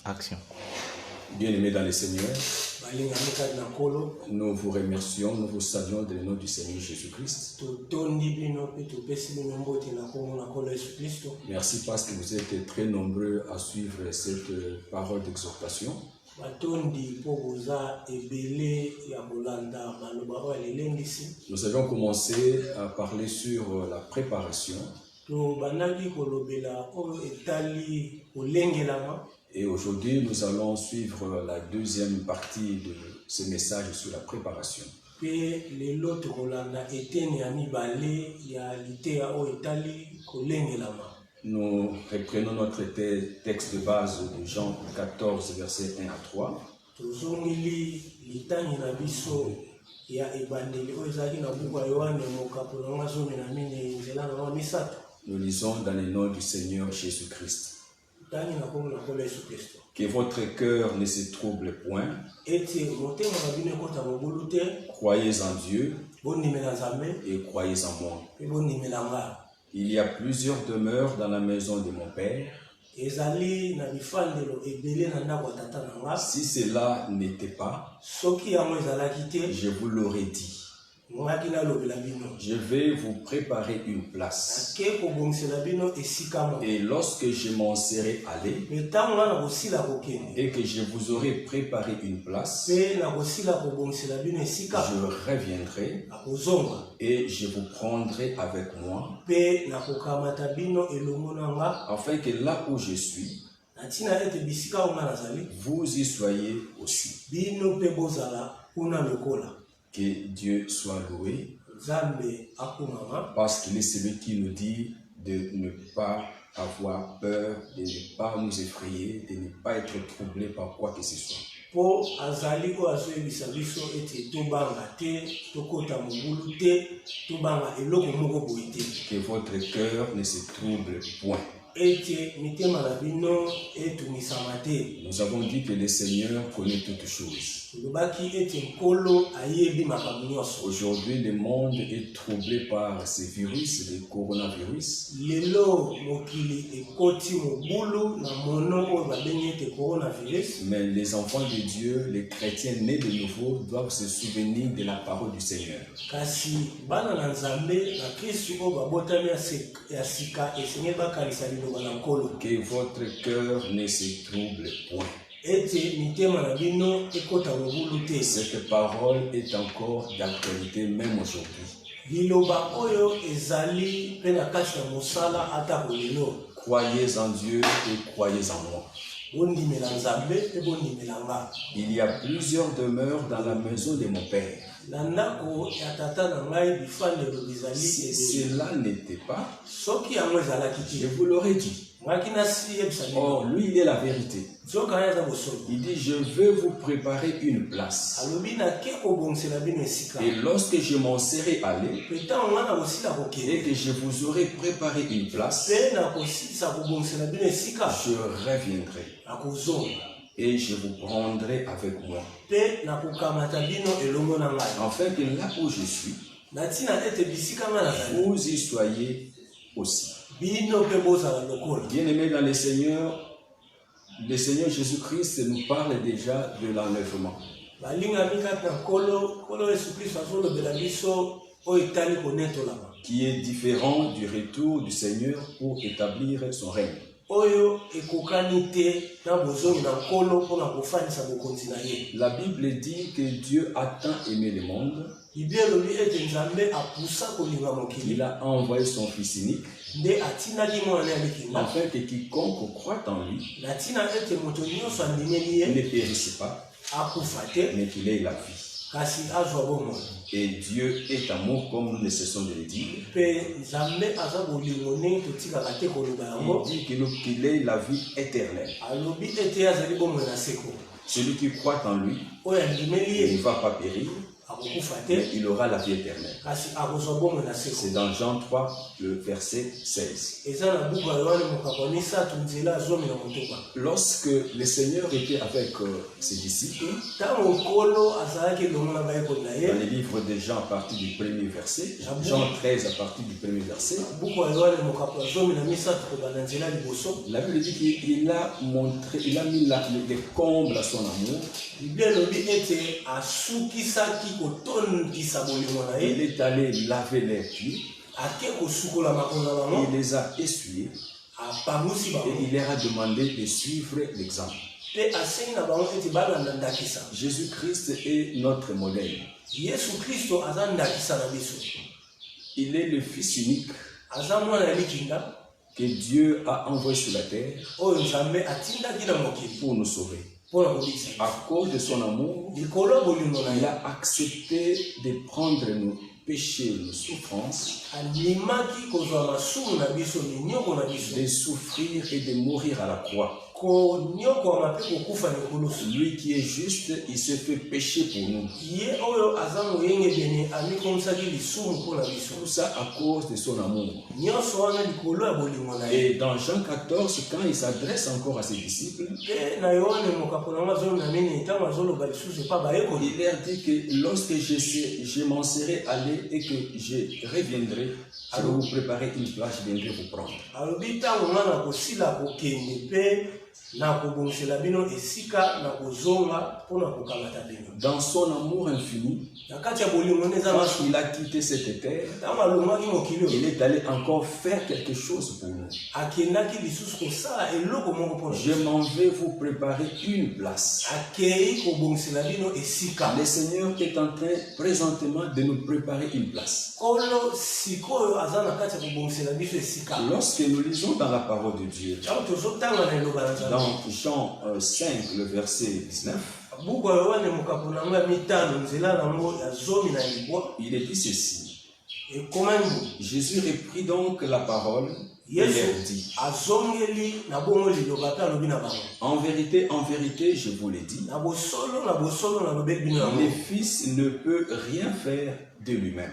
Action. Bien-aimés dans le Seigneur, nous vous remercions, nous vous saluons dans le nom du Seigneur Jésus-Christ. Merci parce que vous êtes très nombreux à suivre cette parole d'exhortation. Nous avons commencé à parler sur la préparation. Et aujourd'hui, nous allons suivre la deuxième partie de ce message sur la préparation. Nous reprenons notre texte de base de Jean 14, versets 1 à 3. Nous lisons dans le nom du Seigneur Jésus-Christ. Que votre cœur ne se trouble point. Croyez en Dieu et croyez en moi. Il y a plusieurs demeures dans la maison de mon Père. Si cela n'était pas, je vous l'aurais dit. Je vais vous préparer une place. Et lorsque je m'en serai allé et que je vous aurai préparé une place, je reviendrai et je vous prendrai avec moi, afin que là où je suis, vous y soyez aussi. Que Dieu soit loué, parce qu'il est celui qui nous dit de ne pas avoir peur, de ne pas nous effrayer, de ne pas être troublé par quoi que ce soit. Que votre cœur ne se trouble point. Nous avons dit que le Seigneur connaît toutes choses. Aujourd'hui, le monde est troublé par ces virus, le coronavirus. Mais les enfants de Dieu, les chrétiens nés de nouveau, doivent se souvenir de la parole du Seigneur. Que votre cœur ne se trouble point. Cette parole est encore d'actualité même aujourd'hui. Croyez en Dieu et croyez en moi. Il y a plusieurs demeures dans la maison de mon Père. Si cela n'était pas, je vous l'aurais dit. Or, lui, il est la vérité. Il dit, je vais vous préparer une place. Et lorsque je m'en serai allé, et que je vous aurai préparé une place, je reviendrai. Et je vous prendrai avec moi. Afin que là où je suis, vous y soyez aussi. Bien-aimés dans le Seigneur Jésus-Christ nous parle déjà de l'enlèvement. Qui est différent du retour du Seigneur pour établir son règne. La Bible dit que Dieu a tant aimé le monde qu'il a envoyé son Fils unique, afin que quiconque croit en lui ne périsse pas, mais qu'il ait la vie. Et Dieu est amour, comme nous ne cessons de le dire. Il dit qu'il ait la vie éternelle. Celui qui croit en lui ne va pas périr, mais il aura la vie éternelle. C'est dans Jean 3, le verset 16. Lorsque le Seigneur était avec ses disciples, dans les livres de Jean à partir du premier verset, Jean 13 à partir du premier verset, la Bible dit qu'il a montré, il a mis les combles à son amour. Il est allé laver les pieds. Il les a essuyés. Et il leur a demandé de suivre l'exemple. Jésus-Christ est notre modèle. Il est le Fils unique que Dieu a envoyé sur la terre pour nous sauver. À cause de son amour, il a accepté de prendre nos péchés, nos souffrances, de souffrir et de mourir à la croix. Lui qui est juste, il s'est fait pécher pour nous. Tout ça à cause de son amour. Et dans Jean 14, quand il s'adresse encore à ses disciples, il leur dit que lorsque je m'en serai allé et que je reviendrai, je vais vous préparer une place, je viendrai vous prendre. Dans son amour infini, quand il a quitté cette terre, il est allé encore faire quelque chose pour nous. Je m'en vais vous préparer une place. Le Seigneur est en train présentement de nous préparer une place. Lorsque nous lisons dans la parole de Dieu, dans Jean 5, le verset 19, il est dit ceci. Jésus reprit donc la parole et leur dit, en vérité, je vous l'ai dit, le Fils ne peut rien faire de lui-même.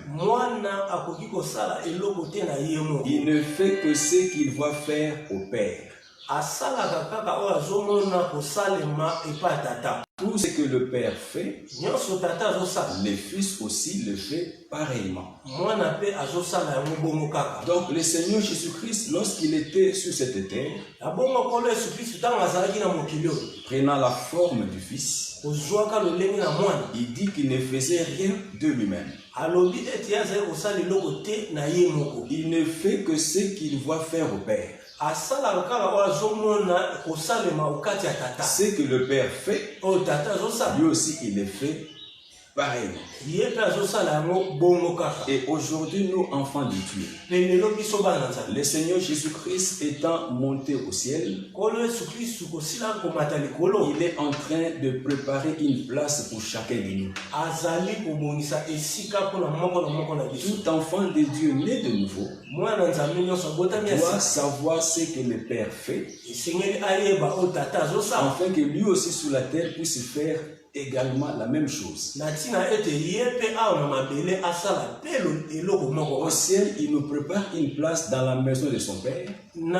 Il ne fait que ce qu'il voit faire au Père. Tout ce que le Père fait, le Fils aussi le fait pareillement. Donc le Seigneur Jésus-Christ, lorsqu'il était sur cette terre, prenant la forme du Fils, il dit qu'il ne faisait rien de lui-même. Il ne fait que ce qu'il voit faire au Père. Ce que le Père fait, lui aussi il le fait pareil. Et aujourd'hui, nous, enfants de Dieu, le Seigneur Jésus-Christ étant monté au ciel, il est en train de préparer une place pour chacun de nous. Tout enfant de Dieu né de nouveau doit savoir ce que le Père fait, afin que lui aussi sur la terre puisse faire également la même chose. Au ciel, il nous prépare une place dans la maison de son Père. Nous,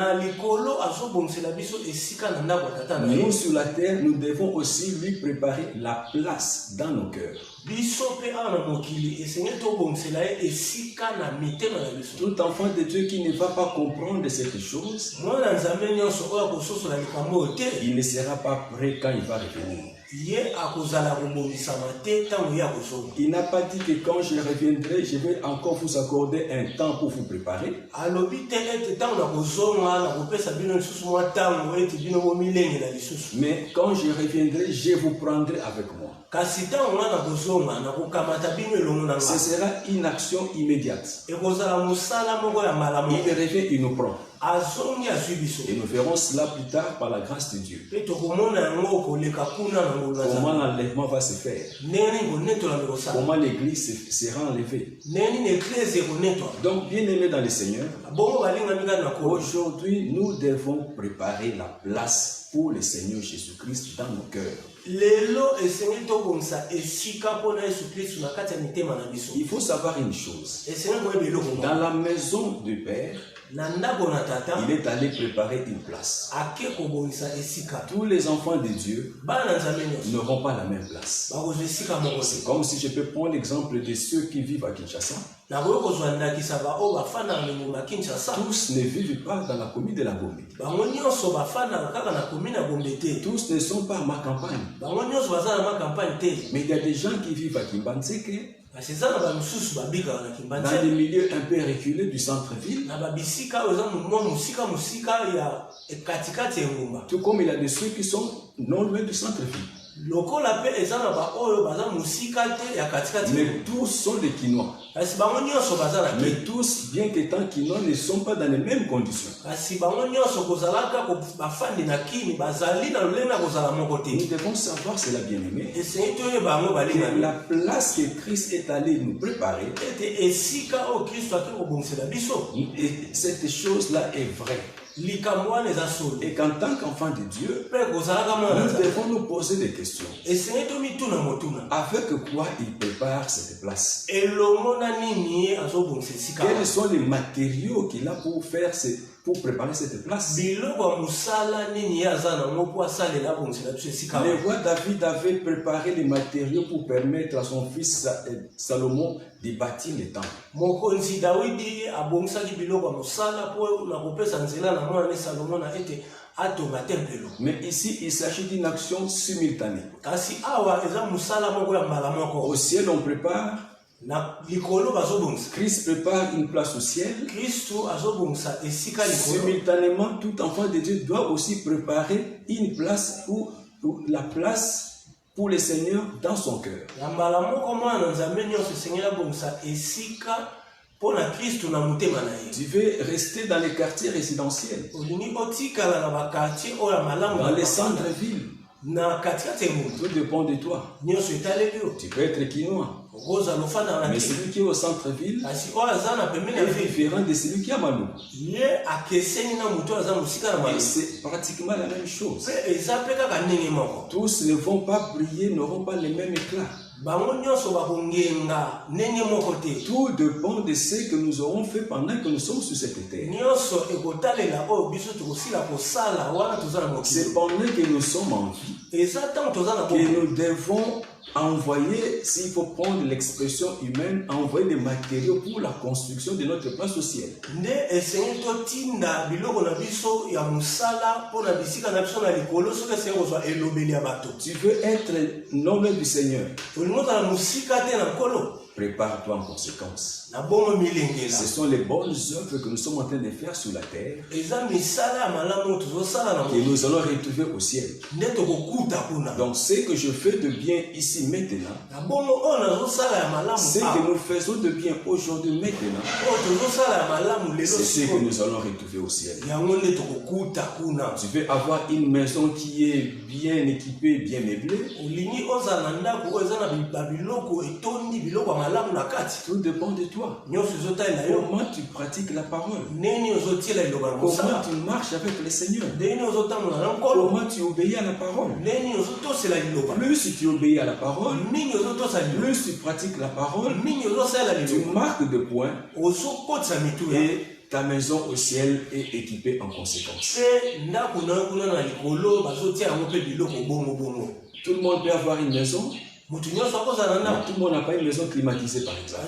sur la terre, nous devons aussi lui préparer la place dans nos cœurs. Tout enfant de Dieu qui ne va pas comprendre cette chose, il ne sera pas prêt quand il va revenir. Il n'a pas dit que quand je reviendrai, je vais encore vous accorder un temps pour vous préparer. Mais quand je reviendrai, je vous prendrai avec moi. Ce sera une action immédiate. Il revient, il nous prend. Et nous verrons cela plus tard par la grâce de Dieu. Comment l'enlèvement va se faire. Comment l'église sera enlevée. Donc, bien aimés dans le Seigneur, aujourd'hui, nous devons préparer la place pour le Seigneur Jésus-Christ dans nos cœurs. Il faut savoir une chose. Dans la maison du Père, il est allé préparer une place. Tous les enfants de Dieu n'auront pas la même place. C'est comme si je peux prendre l'exemple de ceux qui vivent à Kinshasa. Tous ne vivent pas dans la commune de la Gombe. Tous ne sont pas à ma campagne. Mais il y a des gens qui vivent à Kimbanseke, dans des milieux un peu reculés du centre-ville. Tout comme il y a de ceux qui sont non loin du centre-ville. Mais tous sont des Quinois. Mais tous, bien qu'étant Quinois, ne sont pas dans les mêmes conditions. Nous devons savoir, c'est la bien-aimée, que la place que Christ est allé nous préparer, et cette chose-là est vraie. Et qu'en tant qu'enfant de Dieu, nous devons nous poser des questions. Avec quoi il prépare cette place? Quels sont les matériaux qu'il a pour préparer cette place? Le roi David avait préparé les matériaux pour permettre à son fils Salomon de bâtir le temple. Mais ici, il s'agit d'une action simultanée. Au ciel, on prépare. Christ prépare une place au ciel. Simultanément, tout enfant de Dieu doit aussi préparer une place pour la place pour le Seigneur dans son cœur. Tu veux rester dans les quartiers résidentiels, dans les centres-villes. Tout dépend de toi. Tu peux être Quinois, mais celui qui est au centre-ville est différent de celui qui est à Malou. Et c'est pratiquement la même chose. Tous ne vont pas briller, n'auront pas les mêmes éclats. Tout dépend de ce que nous aurons fait pendant que nous sommes sur cette terre. C'est pendant que nous sommes en vie que nous devons envoyer, s'il faut prendre l'expression humaine, envoyer des matériaux pour la construction de notre place au ciel. Tu veux être l'homme du Seigneur. Prépare-toi en conséquence. Ce sont les bonnes œuvres que nous sommes en train de faire sur la terre que nous allons retrouver au ciel. Donc ce que je fais de bien ici maintenant, ce que nous faisons de bien aujourd'hui maintenant, c'est ce que nous allons retrouver au ciel. Tu veux avoir une maison qui est bien équipée, bien meublée. Tout dépend de toi. Comment tu pratiques la parole? Comment tu marches avec le Seigneur? Comment tu obéis à la parole? Plus tu obéis à la parole, plus tu pratiques la parole, tu marques de points et ta maison au ciel est équipée en conséquence. Tout le monde peut avoir une maison. Non, tout le monde n'a pas une maison climatisée par exemple.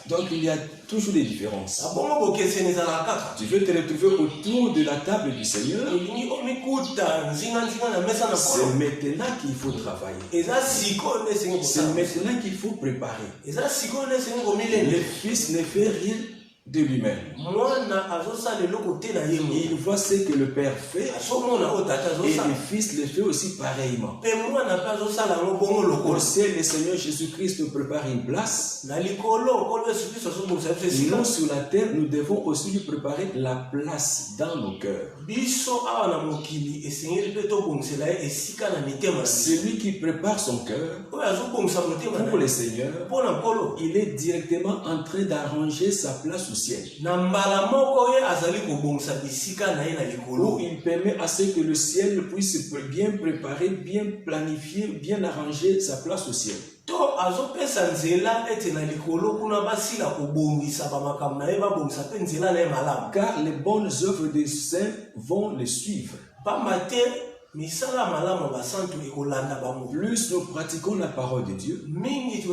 Donc il y a toujours des différences. Tu veux te retrouver autour de la table du Seigneur. C'est maintenant qu'il faut travailler. C'est maintenant qu'il faut préparer. Le Fils ne fait rien de lui-même. Il voit ce que le Père fait et le Fils le fait aussi pareillement. Au ciel, le Seigneur Jésus-Christ nous prépare une place. Nous, sur la terre, nous devons aussi lui préparer la place dans nos cœurs. Celui qui prépare son cœur pour le Seigneur, il est directement en train d'arranger sa place au ciel. Où il permet à ce que le ciel puisse bien préparer, bien planifier, bien arranger sa place au ciel. Car les bonnes œuvres des saints vont les suivre. Plus nous pratiquons la parole de Dieu, plus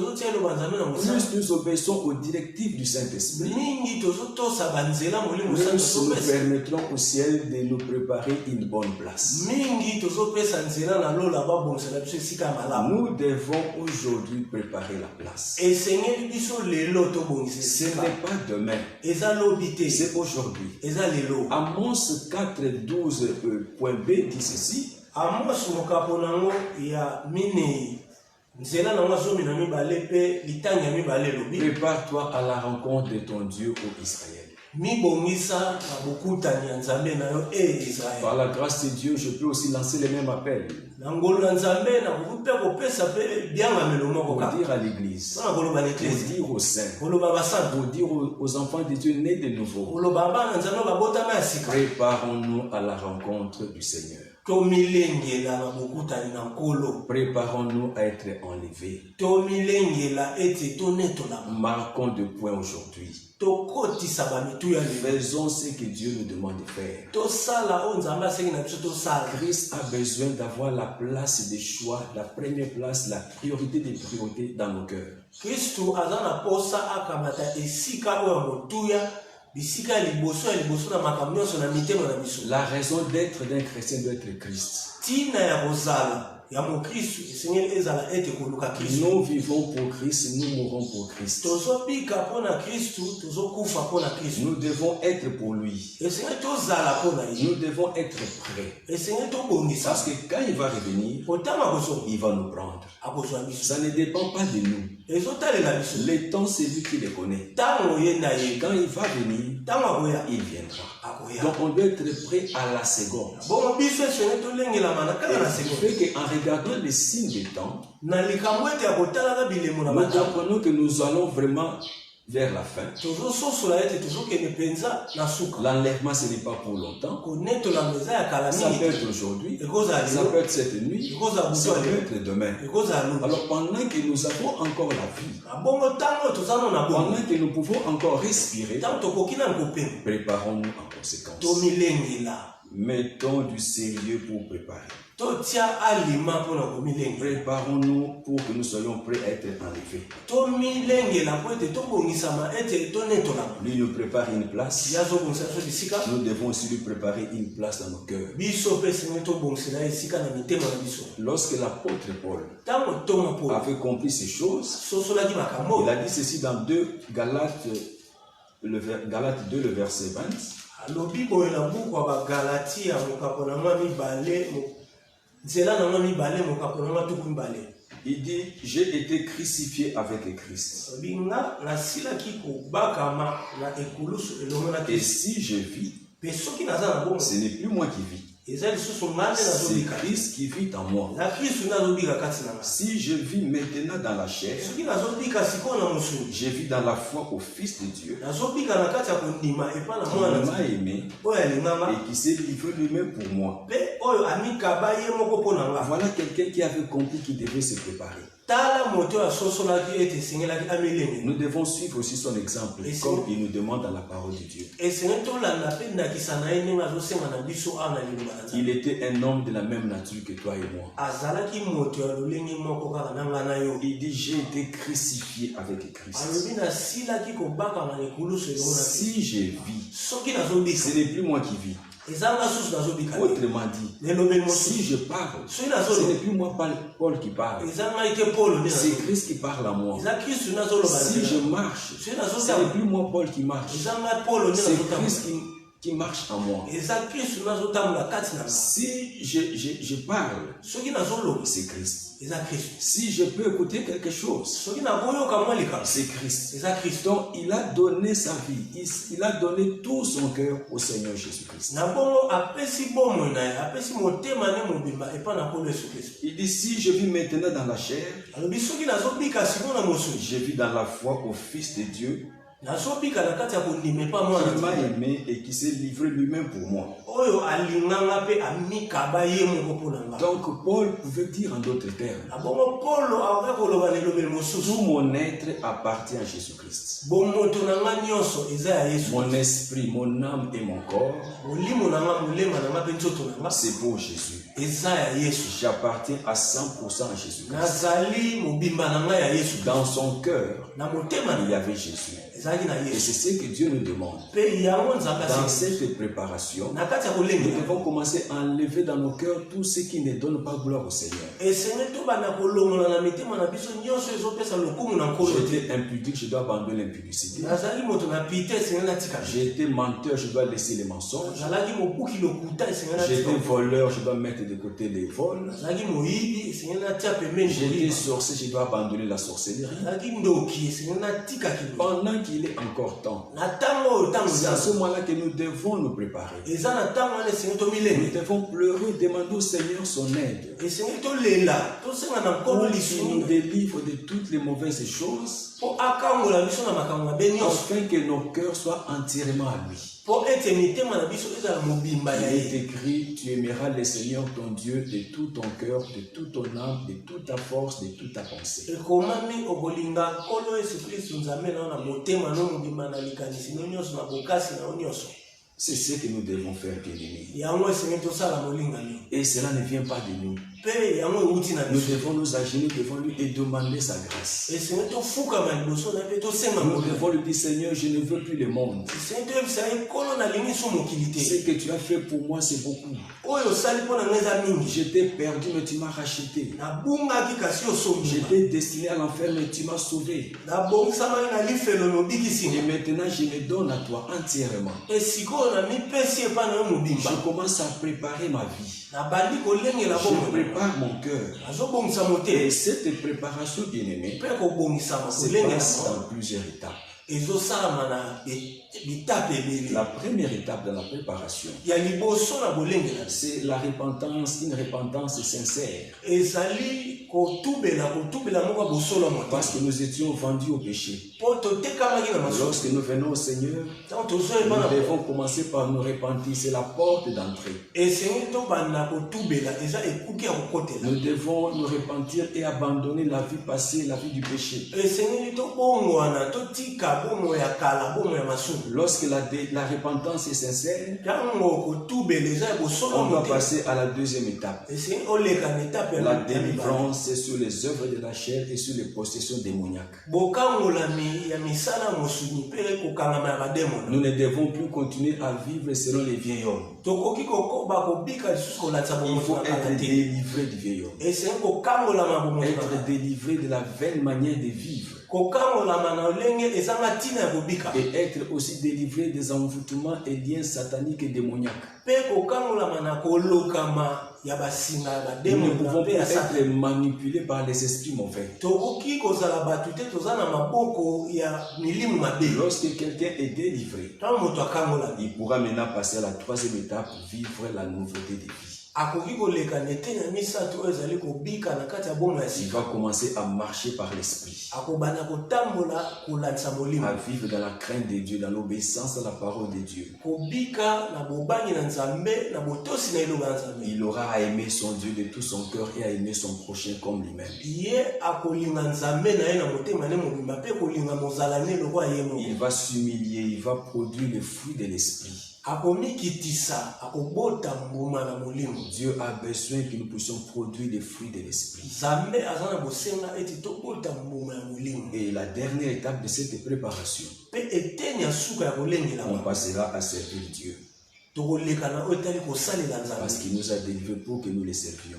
nous obéissons aux directives du Saint-Esprit, plus nous permettrons au ciel de nous préparer une bonne place. Nous devons aujourd'hui préparer la place. Ce n'est pas demain, c'est aujourd'hui. Amos 4:12.b dit ceci. Prépare-toi à la rencontre de ton Dieu, ô Israël. Par la grâce de Dieu, je peux aussi lancer les mêmes appels. Pour dire à l'église, pour dire aux saints, pour dire aux enfants de Dieu nés de nouveau, préparons-nous à la rencontre du Seigneur. Préparons-nous à être enlevés. Marquons de points aujourd'hui. Faisons ce que Dieu nous demande de faire. Christ a besoin d'avoir la place des choix, la première place, la priorité des priorités dans nos cœurs. La raison d'être d'un chrétien doit être Christ. Nous vivons pour Christ, nous mourrons pour Christ. Nous devons être pour lui. Nous devons être prêts. Parce que quand il va revenir, il va nous prendre. Ça ne dépend pas de nous. Le temps, c'est lui qui le connaît. Quand il va venir, il viendra. Donc on doit être prêt à la seconde. Et ce qui fait qu'en regardant les signes des temps, nous comprenons que nous allons vraiment vers la fin. L'enlèvement, ce n'est pas pour longtemps. Ça peut être aujourd'hui, ça peut être cette nuit, ça peut être demain. Alors pendant que nous avons encore la vie, pendant que nous pouvons encore respirer, préparons-nous en conséquence. Mettons du sérieux pour préparer. Préparons-nous pour que nous soyons prêts à être enlevés. Lui nous prépare une place. Nous devons aussi lui préparer une place dans nos cœurs. Lorsque l'apôtre Paul avait compris ces choses, il a dit ceci dans Galates 2, le verset 20. Il dit, j'ai été crucifié avec Christ. Et si je vis, ce n'est plus moi qui vis. C'est Christ qui vit en moi. Si je vis maintenant dans la chair, je vis dans la foi au Fils de Dieu, qui m'a aimé et qui s'est livré lui-même pour moi. Voilà quelqu'un qui avait compris qu'il devait se préparer. Nous devons suivre aussi son exemple, comme il nous demande dans la parole de Dieu. Il était un homme de la même nature que toi et moi. Il dit, j'ai été crucifié avec Christ. Si je vis, ce n'est plus moi qui vis. Autrement dit, si je parle, ce n'est plus moi Paul qui parle. C'est Christ qui parle à moi. Si je marche, ce n'est plus moi Paul qui marche. C'est Christ qui marche en moi. Si je parle, c'est Christ. Si je peux écouter quelque chose, c'est Christ. Donc il a donné sa vie, il a donné tout son cœur au Seigneur Jésus-Christ. Il dit, si je vis maintenant dans la chair, je vis dans la foi au Fils de Dieu, qui m'a aimé et qui s'est livré lui-même pour moi. Donc Paul pouvait dire en d'autres termes, tout mon être appartient à Jésus-Christ. Mon esprit, mon âme et mon corps, c'est pour Jésus. J'appartiens à 100% à Jésus-Christ. Dans son cœur, il y avait Jésus. Et c'est ce que Dieu nous demande. Dans cette préparation, nous devons commencer à enlever dans nos cœurs tout ce qui ne donne pas gloire au Seigneur. J'étais impudique, je dois abandonner l'impudicité. J'ai été menteur, je dois laisser les mensonges. J'étais voleur, je dois mettre de côté les vols. J'étais sorcier, je dois abandonner la sorcellerie. Pendant qu'il est encore temps, c'est à ce moment-là que nous devons nous préparer. Nous devons pleurer, demander au Seigneur son aide pour qu'il nous délivre de toutes les mauvaises choses, afin que nos cœurs soient entièrement à lui. Il est écrit, tu aimeras le Seigneur ton Dieu de tout ton cœur, de toute ton âme, de toute ta force, de toute ta pensée. C'est ce que nous devons faire, bien-aimés. Et cela ne vient pas de nous. Nous devons nous agir devant lui et demander sa grâce. Nous devons lui dire, Seigneur, je ne veux plus le monde. Ce que tu as fait pour moi, c'est beaucoup. J'étais perdu, mais tu m'as racheté. J'étais destiné à l'enfer, mais tu m'as sauvé. Et maintenant, je me donne à toi entièrement. Je commence à préparer ma vie. Je prépare mon cœur. Et cette préparation, bien-aimée, se passe dans plusieurs étapes. La première étape de la préparation, c'est la repentance, une repentance sincère. Parce que nous étions vendus au péché. Lorsque nous venons au Seigneur, nous devons commencer par nous repentir. C'est la porte d'entrée. Nous devons nous repentir et abandonner la vie passée, la vie du péché. Lorsque la repentance est sincère, on va passer à la deuxième étape. La délivrance sur les œuvres de la chair et sur les possessions démoniaques. Nous ne devons plus continuer à vivre selon les vieils hommes. Il faut être délivré du vieil homme. Être délivré de la vaine manière de vivre. Et être aussi délivré des envoûtements et liens sataniques et démoniaques. Nous ne pouvons pas être manipulés par les esprits mauvais. Lorsque quelqu'un est délivré, il pourra maintenant passer à la troisième étape, vivre la nouveauté de vie. Il va commencer à marcher par l'esprit, à vivre dans la crainte de Dieu, dans l'obéissance à la parole de Dieu. Il aura à aimer son Dieu de tout son cœur et à aimer son prochain comme lui-même. Il va s'humilier, il va produire le fruit de l'esprit. Dieu a besoin que nous puissions produire des fruits de l'esprit. Et la dernière étape de cette préparation, on passera à servir Dieu. Parce qu'il nous a délivrés pour que nous les servions.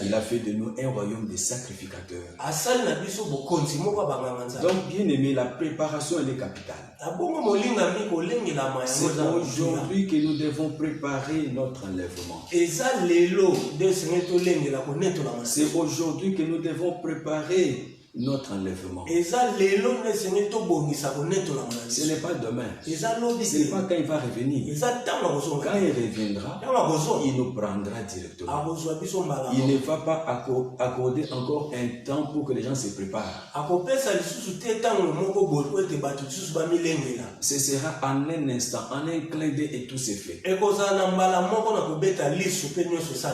Il a fait de nous un royaume de sacrificateurs. Donc, bien aimé, la préparation elle est capitale. C'est aujourd'hui que nous devons préparer notre enlèvement. C'est aujourd'hui que nous devons préparer notre enlèvement. Ce n'est pas demain. Ce n'est pas quand il va revenir. Quand il reviendra, il nous prendra directement. Il ne va pas accorder encore un temps pour que les gens se préparent. Ce sera en un instant, en un clin d'œil et tout s'est fait.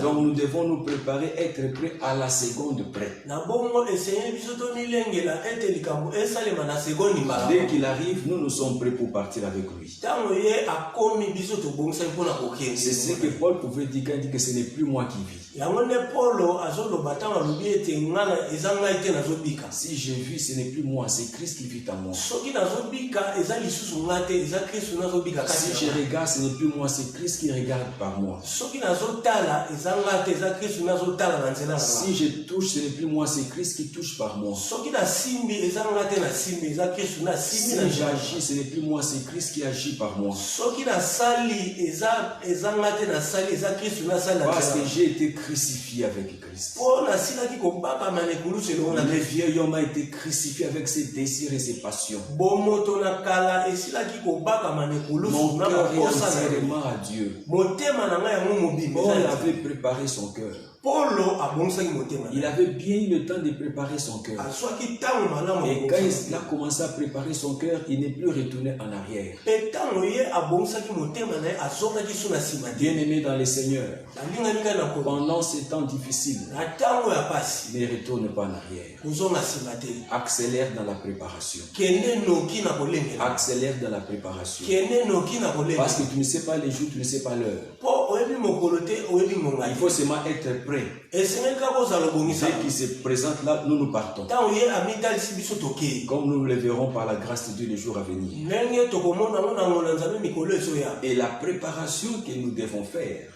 Donc nous devons nous préparer, être prêts à la seconde près. Dès qu'il arrive, nous sommes prêts pour partir avec lui. C'est ce que Paul pouvait dire quand il dit que ce n'est plus moi qui vis. Si je vis, ce n'est plus moi, c'est Christ qui vit en moi. Si je regarde, ce n'est plus moi, c'est Christ qui regarde par moi. Si je touche, ce n'est plus moi, c'est Christ qui touche par moi. Si j'agis, ce n'est plus moi, c'est Christ qui agit par moi. Parce que j'ai été crucifié avec Christ. Le vieil homme a été crucifié avec ses désirs et ses passions. Mon cœur est entièrement à Dieu. Paul avait préparé son cœur. Il avait bien eu le temps de préparer son cœur. Et quand il a commencé à préparer son cœur, il n'est plus retourné en arrière. Bien aimé dans le Seigneur, pendant ces temps difficiles, ne retourne pas en arrière. Accélère dans la préparation. Accélère dans la préparation. Parce que tu ne sais pas les jours, tu ne sais pas l'heure. Il faut seulement être prêt. Dès qu'il se présente là, nous partons. Comme nous le verrons par la grâce de Dieu les jours à venir. Et la préparation que nous devons faire,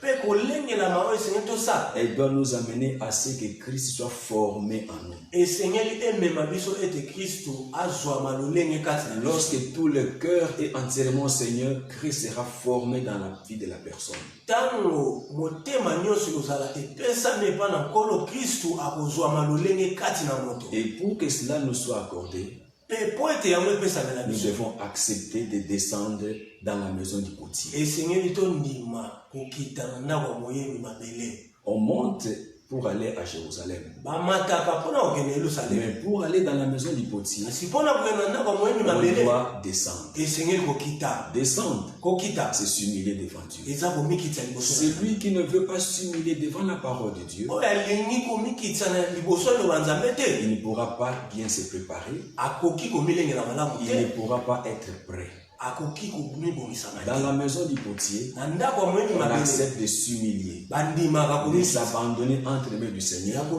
elle doit nous amener à ce que Christ soit formé en nous. Lorsque tout le cœur est entièrement Seigneur, Christ sera formé dans la vie de la personne. Et pour que cela nous soit accordé, nous devons accepter de descendre dans la maison du potier. On monte pour aller à Jérusalem. Mais pour aller dans la maison du potier, on doit descendre. Descendre, c'est s'humilier devant Dieu. Celui qui ne veut pas s'humilier devant la parole de Dieu, il ne pourra pas bien se préparer. Il ne pourra pas être prêt. Dans la maison du potier, on accepte de s'humilier, de s'abandonner entre les mains du Seigneur, afin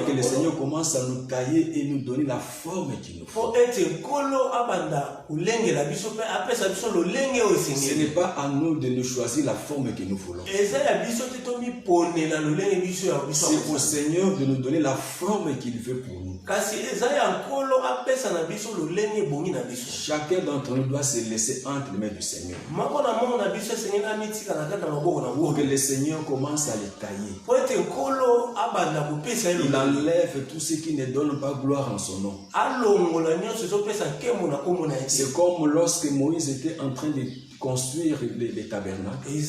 que le Seigneur commence à nous tailler et nous donner la forme qu'il nous faut. Ce n'est pas à nous de nous choisir la forme que nous voulons. C'est au Seigneur de nous donner la forme qu'il veut pour nous. Chacun d'entre nous doit se laisser entre les mains du Seigneur. Pour que le Seigneur commence à les tailler. Il enlève tout ce qui ne donne pas gloire en son nom. C'est comme lorsque Moïse était en train de construire les tabernacles. Il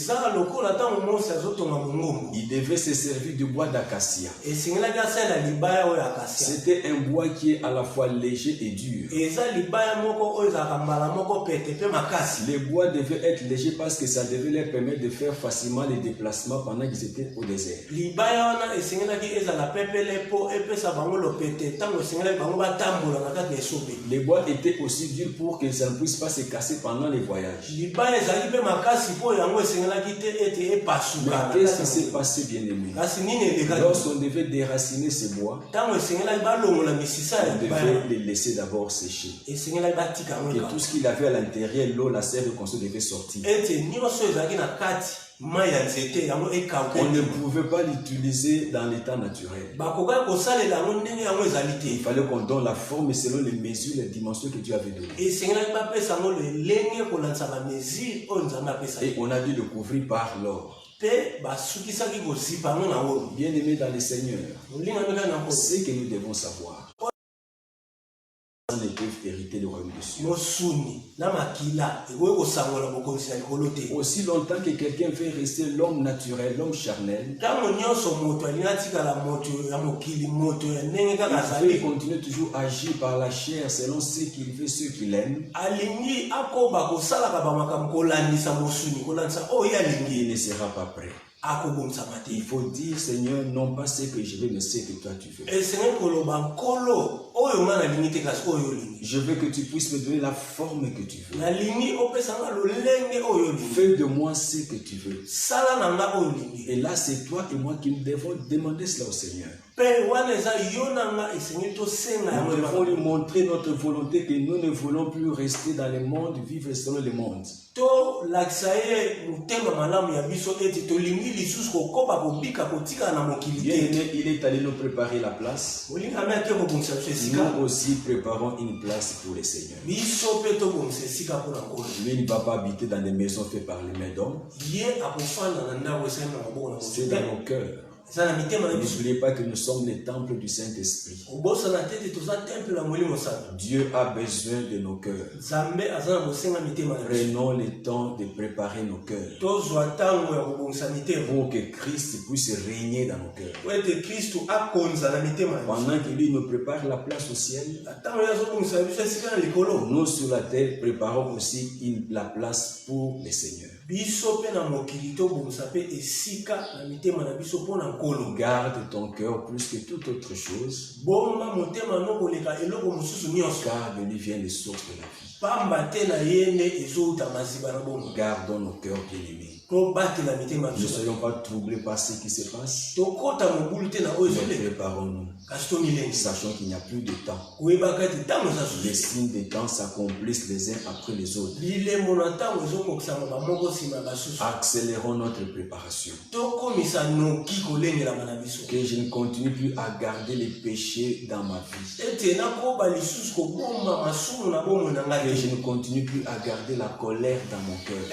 devait se servir du bois d'acacia. C'était un bois qui est à la fois léger et dur. Les bois devaient être légers parce que ça devait leur permettre de faire facilement les déplacements pendant qu'ils étaient au désert. Les bois étaient aussi durs pour que ça ne puisse pas se casser pendant les voyages. qu'est-ce qui s'est passé, bien-aimé? Lorsqu'on devait déraciner ces bois, on devait les laisser d'abord sécher. Et tout ce qu'il avait à l'intérieur, l'eau, la sève, qu'on devait sortir. On ne pouvait pas l'utiliser dans l'état naturel. Il fallait qu'on donne la forme selon les mesures, les dimensions que Dieu avait données. Et on a dû le couvrir par l'or. Bien aimé dans le Seigneur, ce que nous devons savoir, ne peuvent hériter le royaume de Dieu. Aussi longtemps que quelqu'un veut rester l'homme naturel, l'homme charnel, il veut continuer toujours à agir par la chair selon ce qu'il veut, ce qu'il aime. Il ne sera pas prêt. Il faut dire, Seigneur, non pas ce que je veux, mais ce que toi tu veux. Je veux que tu puisses me donner la forme que tu veux. Fais de moi ce que tu veux. Et là, c'est toi et moi qui devons demander cela au Seigneur. Nous devons lui montrer notre volonté, que nous ne voulons plus rester dans le monde, vivre selon le monde. Il est allé nous préparer la place. Nous aussi préparons une place pour le Seigneur. Lui ne va pas habiter dans des maisons faites par les mains d'hommes. C'est dans nos cœurs. N'oubliez pas que nous sommes les temples du Saint-Esprit. Dieu a besoin de nos cœurs. Prenons le temps de préparer nos cœurs pour que Christ puisse régner dans nos cœurs. Pendant que lui nous prépare la place au ciel, nous sur la terre préparons aussi la place pour le Seigneur. Garde ton cœur plus que toute autre chose, car de lui vient les sources de la vie. Gardons nos cœurs bien-aimés. Ne soyons pas troublés par ce qui se passe. Mais préparons-nous. Sachant qu'il n'y a plus de temps. Les signes des temps s'accomplissent les uns après les autres. Accélérons notre préparation. Que je ne continue plus à garder les péchés dans ma vie. Que je ne continue plus à garder la colère dans mon cœur.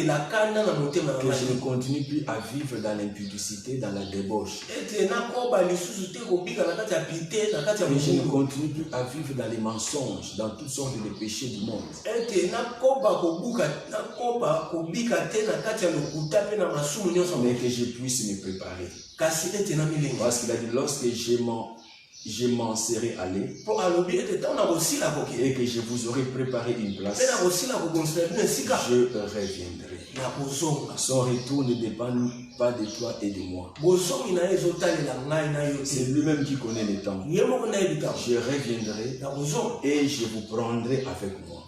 Que je ne continue plus à vivre dans l'impudicité, dans la débauche. Que je ne continue plus à vivre dans les mensonges, dans toutes sortes de péchés du monde. Mais que je puisse me préparer. Parce qu'il a dit, lorsque je m'en serai allé et que je vous aurai préparé une place, je reviendrai. Son retour ne dépend pas de toi et de moi. C'est lui-même qui connaît le temps. Je reviendrai et je vous prendrai avec moi.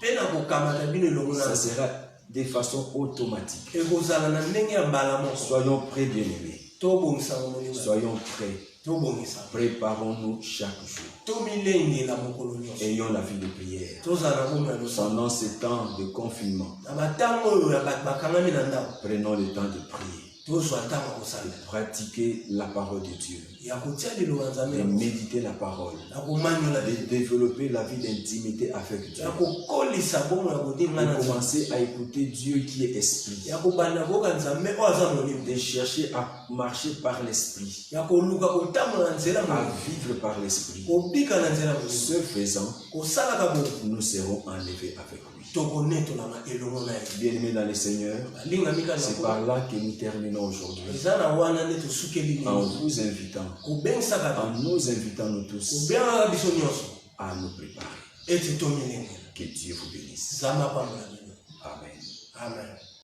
Ça sera de façon automatique. Soyons prêts, bien-aimés. Soyons prêts. Préparons-nous chaque jour. Ayons la vie de prière. Pendant ce temps de confinement, prenons le temps de prier. De pratiquer la parole de Dieu, de méditer la parole, de développer la vie d'intimité avec Dieu, de commencer à écouter Dieu qui est esprit, de chercher à marcher par l'esprit, à vivre par l'esprit. Ce faisant, nous serons enlevés avec lui. Bien-aimés dans le Seigneur, c'est par là que nous terminons aujourd'hui. En vous invitant, en nous invitant nous tous à nous préparer. Que Dieu vous bénisse. Amen. Amen.